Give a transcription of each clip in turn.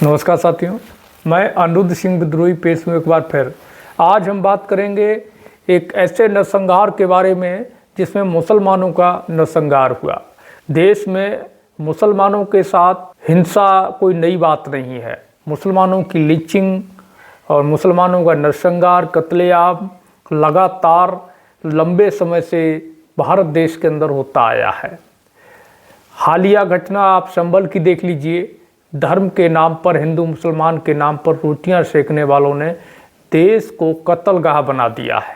नमस्कार साथियों, मैं अनिरुद्ध सिंह विद्रोही पेश हूँ एक बार फिर। आज हम बात करेंगे एक ऐसे नरसंहार के बारे में जिसमें मुसलमानों का नरसंहार हुआ। देश में मुसलमानों के साथ हिंसा कोई नई बात नहीं है। मुसलमानों की लिंचिंग और मुसलमानों का नरसंहार, कत्लेआम लगातार लंबे समय से भारत देश के अंदर होता आया है। हालिया घटना आप संभल की देख लीजिए। धर्म के नाम पर, हिंदू मुसलमान के नाम पर रोटियां सेकने वालों ने देश को कत्लगाह बना दिया है।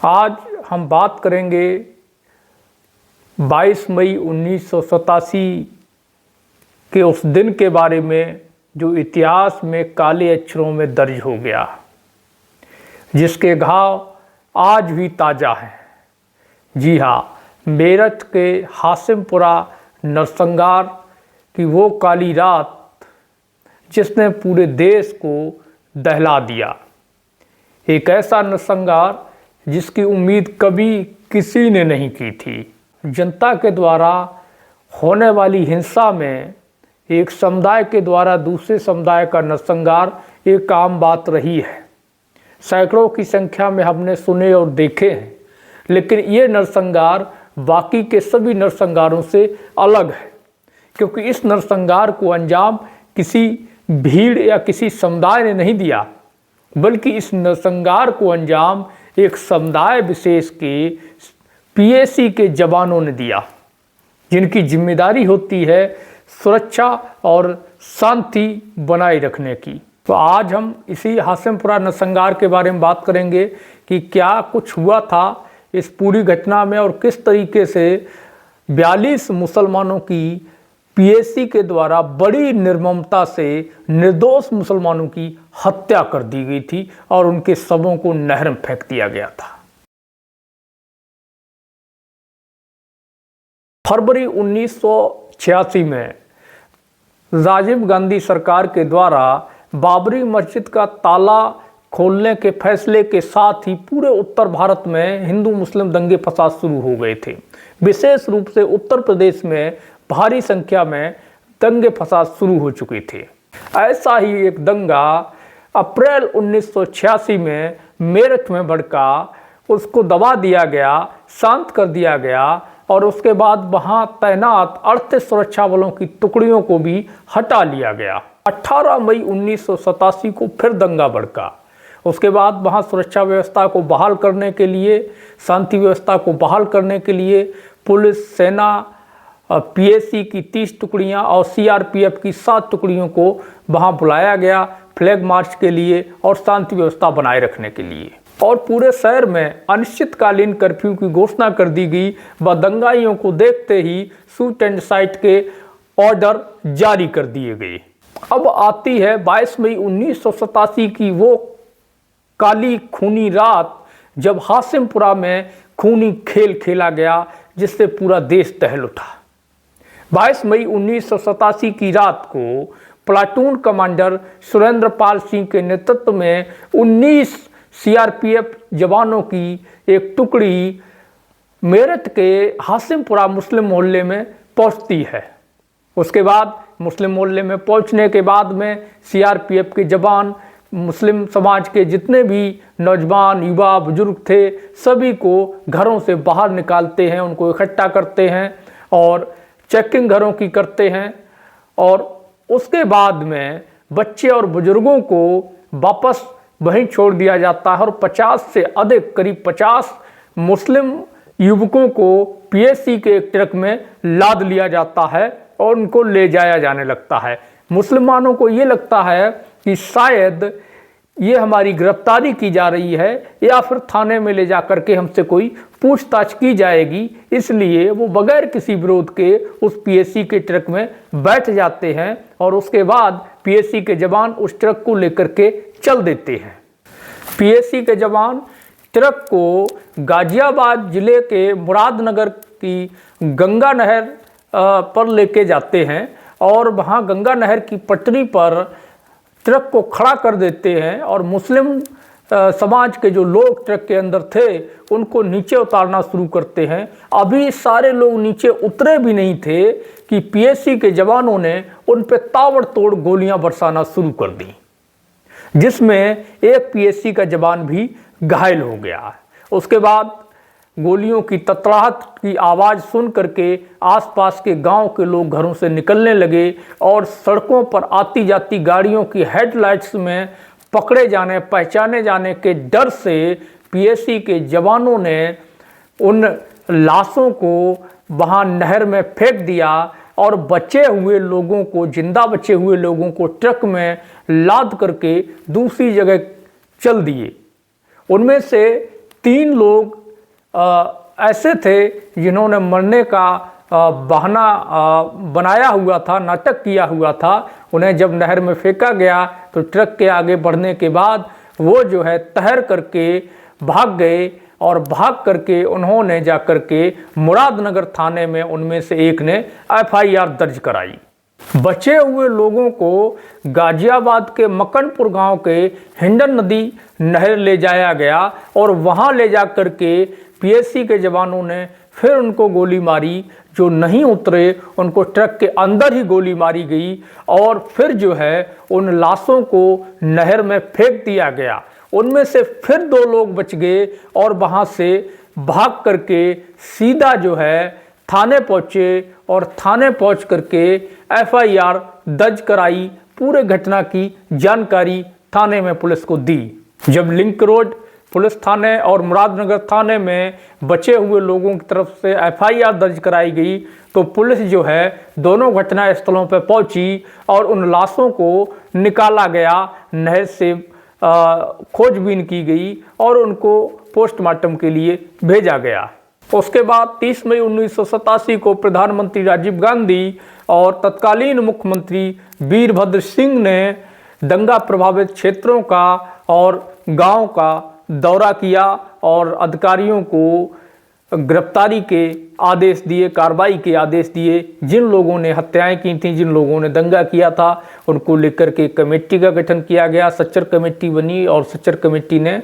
आज हम बात करेंगे 22 मई 1987 के उस दिन के बारे में जो इतिहास में काले अक्षरों में दर्ज हो गया, जिसके घाव आज भी ताज़ा हैं। जी हाँ, मेरठ के हाशिमपुरा नरसंहार कि वो काली रात जिसने पूरे देश को दहला दिया। एक ऐसा नरसंहार जिसकी उम्मीद कभी किसी ने नहीं की थी। जनता के द्वारा होने वाली हिंसा में एक समुदाय के द्वारा दूसरे समुदाय का नरसंहार एक आम बात रही है। सैकड़ों की संख्या में हमने सुने और देखे हैं, लेकिन ये नरसंहार बाकी के सभी नरसंहारों से अलग है, क्योंकि इस नरसंहार को अंजाम किसी भीड़ या किसी समुदाय ने नहीं दिया, बल्कि इस नरसंहार को अंजाम एक समुदाय विशेष के पीएसी के जवानों ने दिया, जिनकी जिम्मेदारी होती है सुरक्षा और शांति बनाए रखने की। तो आज हम इसी हाशिमपुरा नरसंहार के बारे में बात करेंगे कि क्या कुछ हुआ था इस पूरी घटना में और किस तरीके से 42 मुसलमानों की पीएसी के द्वारा बड़ी निर्ममता से निर्दोष मुसलमानों की हत्या कर दी गई थी और उनके शवों को नहर में फेंक दिया गया था। फरवरी 1986 में राजीव गांधी सरकार के द्वारा बाबरी मस्जिद का ताला खोलने के फैसले के साथ ही पूरे उत्तर भारत में हिंदू मुस्लिम दंगे फसाद शुरू हो गए थे। विशेष रूप से उत्तर प्रदेश में भारी संख्या में दंगे फसाद शुरू हो चुके थे। ऐसा ही एक दंगा अप्रैल 1986 में मेरठ में भड़का, उसको दबा दिया गया, शांत कर दिया गया और उसके बाद वहां तैनात 38 सुरक्षा बलों की टुकड़ियों को भी हटा लिया गया। 18 मई 1987 को फिर दंगा भड़का। उसके बाद वहां सुरक्षा व्यवस्था को बहाल करने के लिए, शांति व्यवस्था को बहाल करने के लिए पुलिस, सेना, पीएसी की 30 टुकड़ियां और सीआरपीएफ की 7 टुकड़ियों को वहां बुलाया गया फ्लैग मार्च के लिए और शांति व्यवस्था बनाए रखने के लिए। और पूरे शहर में अनिश्चितकालीन कर्फ्यू की घोषणा कर दी गई व दंगाइयों को देखते ही शूट एंड साइट के ऑर्डर जारी कर दिए गए। अब आती है 22 मई 1987 की वो काली खूनी रात जब हाशिमपुरा में खूनी खेल खेला गया, जिससे पूरा देश दहल उठा। 22 मई 1987 की रात को प्लाटून कमांडर सुरेंद्र पाल सिंह के नेतृत्व में 19 सीआरपीएफ जवानों की एक टुकड़ी मेरठ के हाशिमपुरा मुस्लिम मोहल्ले में पहुंचती है। उसके बाद मुस्लिम मोहल्ले में पहुंचने के बाद में सीआरपीएफ के जवान मुस्लिम समाज के जितने भी नौजवान, युवा, बुजुर्ग थे, सभी को घरों से बाहर निकालते हैं, उनको इकट्ठा करते हैं और चेकिंग घरों की करते हैं। और उसके बाद में बच्चे और बुजुर्गों को वापस वहीं छोड़ दिया जाता है और 50 से अधिक, करीब 50 मुस्लिम युवकों को पीएसी के एक ट्रक में लाद लिया जाता है और उनको ले जाया जाने लगता है। मुसलमानों को ये लगता है कि शायद ये हमारी गिरफ्तारी की जा रही है या फिर थाने में ले जाकर के हमसे कोई पूछताछ की जाएगी, इसलिए वो बगैर किसी विरोध के उस पीएसी के ट्रक में बैठ जाते हैं और उसके बाद पीएसी के जवान उस ट्रक को लेकर के चल देते हैं। पीएसी के जवान ट्रक को गाजियाबाद जिले के मुरादनगर की गंगा नहर पर लेके जाते हैं और वहाँ गंगा नहर की पटरी पर ट्रक को खड़ा कर देते हैं और मुस्लिम समाज के जो लोग ट्रक के अंदर थे उनको नीचे उतारना शुरू करते हैं। अभी सारे लोग नीचे उतरे भी नहीं थे कि पीएसी के जवानों ने उन पे ताबड़तोड़ गोलियां बरसाना शुरू कर दी, जिसमें एक पीएसी का जवान भी घायल हो गया। उसके बाद गोलियों की तड़तड़ाहट की आवाज़ सुन करके आसपास के गांव के लोग घरों से निकलने लगे और सड़कों पर आती जाती गाड़ियों की हेडलाइट्स में पकड़े जाने पहचाने जाने के डर से पीएसी के जवानों ने उन लाशों को वहां नहर में फेंक दिया और बचे हुए लोगों को, जिंदा बचे हुए लोगों को ट्रक में लाद करके दूसरी जगह चल दिए। उनमें से 3 लोग ऐसे थे जिन्होंने मरने का बहाना बनाया हुआ था, नाटक किया हुआ था। उन्हें जब नहर में फेंका गया तो ट्रक के आगे बढ़ने के बाद वो जो है तैर करके भाग गए और भाग करके उन्होंने जा करके मुरादनगर थाने में उनमें से एक ने एफआईआर दर्ज कराई। बचे हुए लोगों को गाजियाबाद के मकनपुर गांव के हिंडन नदी नहर ले जाया गया और वहां ले जा करके पीएसी के जवानों ने फिर उनको गोली मारी। जो नहीं उतरे उनको ट्रक के अंदर ही गोली मारी गई और फिर जो है उन लाशों को नहर में फेंक दिया गया। उनमें से फिर 2 लोग बच गए और वहां से भाग करके सीधा जो है थाने पहुंचे और थाने पहुंच करके एफआईआर दर्ज कराई। पूरे घटना की जानकारी थाने में पुलिस को दी। जब लिंक रोड पुलिस थाने और मुरादनगर थाने में बचे हुए लोगों की तरफ से एफआईआर दर्ज कराई गई तो पुलिस जो है दोनों घटना स्थलों पर पहुंची और उन लाशों को निकाला गया, नहर से खोजबीन की गई और उनको पोस्टमार्टम के लिए भेजा गया। उसके बाद 30 मई 1987 को प्रधानमंत्री राजीव गांधी और तत्कालीन मुख्यमंत्री वीरभद्र सिंह ने दंगा प्रभावित क्षेत्रों का और गांव का दौरा किया और अधिकारियों को गिरफ्तारी के आदेश दिए, कार्रवाई के आदेश दिए। जिन लोगों ने हत्याएं की थी, जिन लोगों ने दंगा किया था, उनको लेकर के कमेटी का गठन किया गया। सच्चर कमेटी बनी और सच्चर कमेटी ने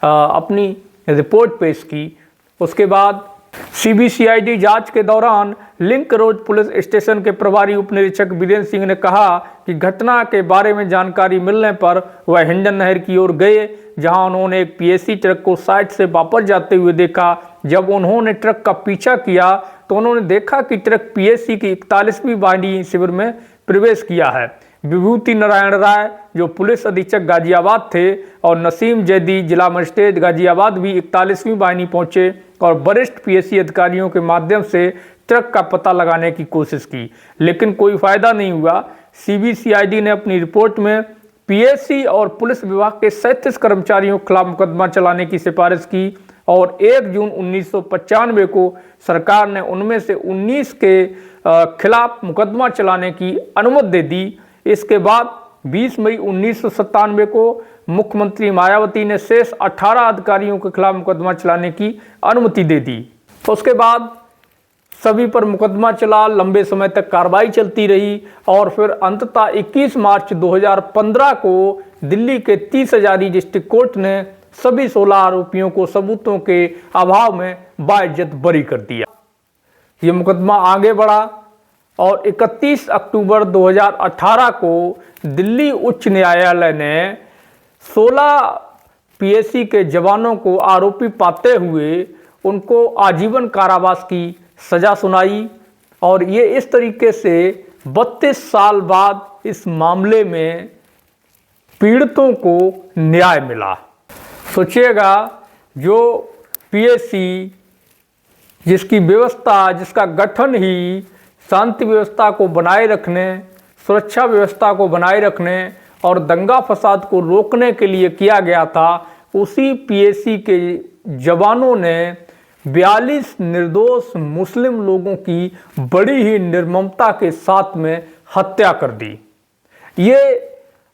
अपनी रिपोर्ट पेश की। उसके बाद सीबीसीआईडी जांच के दौरान लिंक रोड पुलिस स्टेशन के प्रभारी उप निरीक्षक वीरेंद्र सिंह ने कहा कि घटना के बारे में जानकारी मिलने पर वह हिंडन नहर की ओर गए, जहां उन्होंने एक पीएसी ट्रक को साइड से वापस जाते हुए देखा। जब उन्होंने ट्रक का पीछा किया तो उन्होंने देखा कि ट्रक पीएसी की 41वीं बाहिनी शिविर में प्रवेश किया है। विभूति नारायण राय जो पुलिस अधीक्षक गाजियाबाद थे और नसीम जैदी जिला मजिस्ट्रेट गाजियाबाद भी 41वीं बाहिनी पहुंचे और वरिष्ठ पीएसी अधिकारियों के माध्यम से ट्रक का पता लगाने की कोशिश की, लेकिन कोई फायदा नहीं हुआ। सीबीसीआईडी ने अपनी रिपोर्ट में पीएसी और पुलिस विभाग के 37 कर्मचारियों के खिलाफ मुकदमा चलाने की सिफारिश की और 1 जून 1995 को सरकार ने उनमें से 19 के खिलाफ मुकदमा चलाने की अनुमति दे दी। इसके बाद 20 मई 1997 को मुख्यमंत्री मायावती ने शेष 18 अधिकारियों के खिलाफ मुकदमा चलाने की अनुमति दे दी। उसके बाद सभी पर मुकदमा चला, लंबे समय तक कार्रवाई चलती रही और फिर अंततः 21 मार्च 2015 को दिल्ली के 30 हजारी डिस्ट्रिक्ट कोर्ट ने सभी 16 आरोपियों को सबूतों के अभाव में बाइज्जत बरी कर दिया। ये मुकदमा आगे बढ़ा और 31 अक्टूबर 2018 को दिल्ली उच्च न्यायालय ने 16 पीएसी के जवानों को आरोपी पाते हुए उनको आजीवन कारावास की सजा सुनाई और ये इस तरीके से 32 साल बाद इस मामले में पीड़ितों को न्याय मिला। सोचिएगा, जो पीएसी जिसकी व्यवस्था, जिसका गठन ही शांति व्यवस्था को बनाए रखने, सुरक्षा व्यवस्था को बनाए रखने और दंगा फसाद को रोकने के लिए किया गया था, उसी पीएसी के जवानों ने 42 निर्दोष मुस्लिम लोगों की बड़ी ही निर्ममता के साथ में हत्या कर दी। ये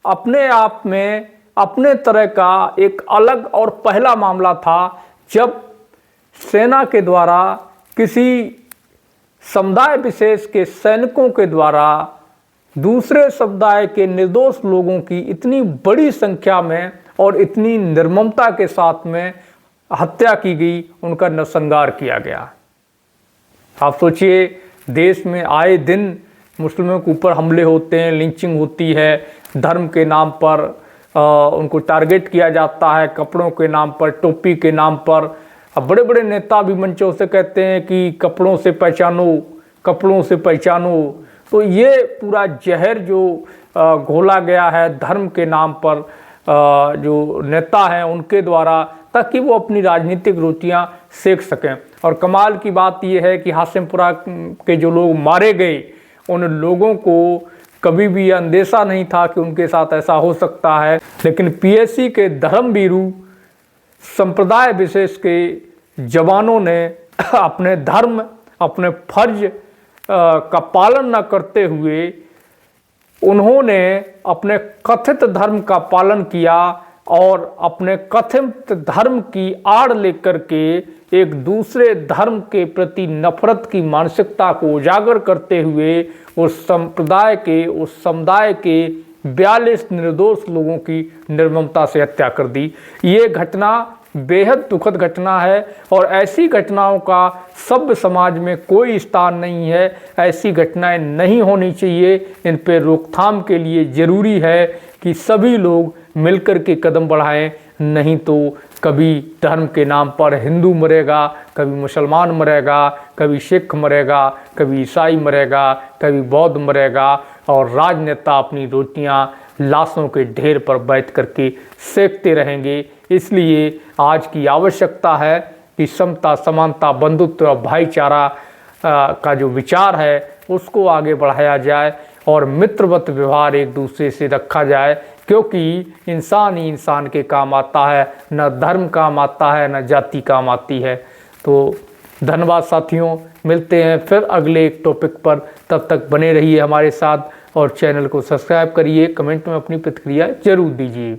अपने आप में अपने तरह का एक अलग और पहला मामला था जब सेना के द्वारा किसी समुदाय विशेष के सैनिकों के द्वारा दूसरे समुदाय के निर्दोष लोगों की इतनी बड़ी संख्या में और इतनी निर्ममता के साथ में हत्या की गई, उनका नरसंहार किया गया। आप सोचिए, देश में आए दिन मुस्लिमों के ऊपर हमले होते हैं, लिंचिंग होती है, धर्म के नाम पर उनको टारगेट किया जाता है, कपड़ों के नाम पर, टोपी के नाम पर। अब बड़े बड़े नेता भी मंचों से कहते हैं कि कपड़ों से पहचानो, कपड़ों से पहचानो। तो ये पूरा जहर जो घोला गया है धर्म के नाम पर जो नेता हैं उनके द्वारा, ताकि वो अपनी राजनीतिक रोटियां सेक सकें। और कमाल की बात यह है कि हाशिमपुरा के जो लोग मारे गए, उन लोगों को कभी भी अंदेशा नहीं था कि उनके साथ ऐसा हो सकता है। लेकिन पीएसी के धर्मवीरू संप्रदाय विशेष के जवानों ने अपने धर्म, अपने फर्ज का पालन न करते हुए उन्होंने अपने कथित धर्म का पालन किया और अपने कथित धर्म की आड़ लेकर के एक दूसरे धर्म के प्रति नफरत की मानसिकता को उजागर करते हुए उस संप्रदाय के, उस समुदाय के 42 निर्दोष लोगों की निर्ममता से हत्या कर दी। ये घटना बेहद दुखद घटना है और ऐसी घटनाओं का सभ्य समाज में कोई स्थान नहीं है। ऐसी घटनाएं नहीं होनी चाहिए। इन पर रोकथाम के लिए ज़रूरी है कि सभी लोग मिलकर के कदम बढ़ाएं, नहीं तो कभी धर्म के नाम पर हिंदू मरेगा, कभी मुसलमान मरेगा, कभी सिख मरेगा, कभी ईसाई मरेगा, कभी बौद्ध मरेगा और राजनेता अपनी रोटियां लाशों के ढेर पर बैठ करके सेकते रहेंगे। इसलिए आज की आवश्यकता है कि समता, समानता, बंधुत्व और भाईचारा का जो विचार है उसको आगे बढ़ाया जाए और मित्रवत व्यवहार एक दूसरे से रखा जाए, क्योंकि इंसान ही इंसान के काम आता है, न धर्म काम आता है, न जाति काम आती है। तो धन्यवाद साथियों, मिलते हैं फिर अगले एक टॉपिक पर। तब तक बने रहिए हमारे साथ और चैनल को सब्सक्राइब करिए। कमेंट में अपनी प्रतिक्रिया जरूर दीजिए।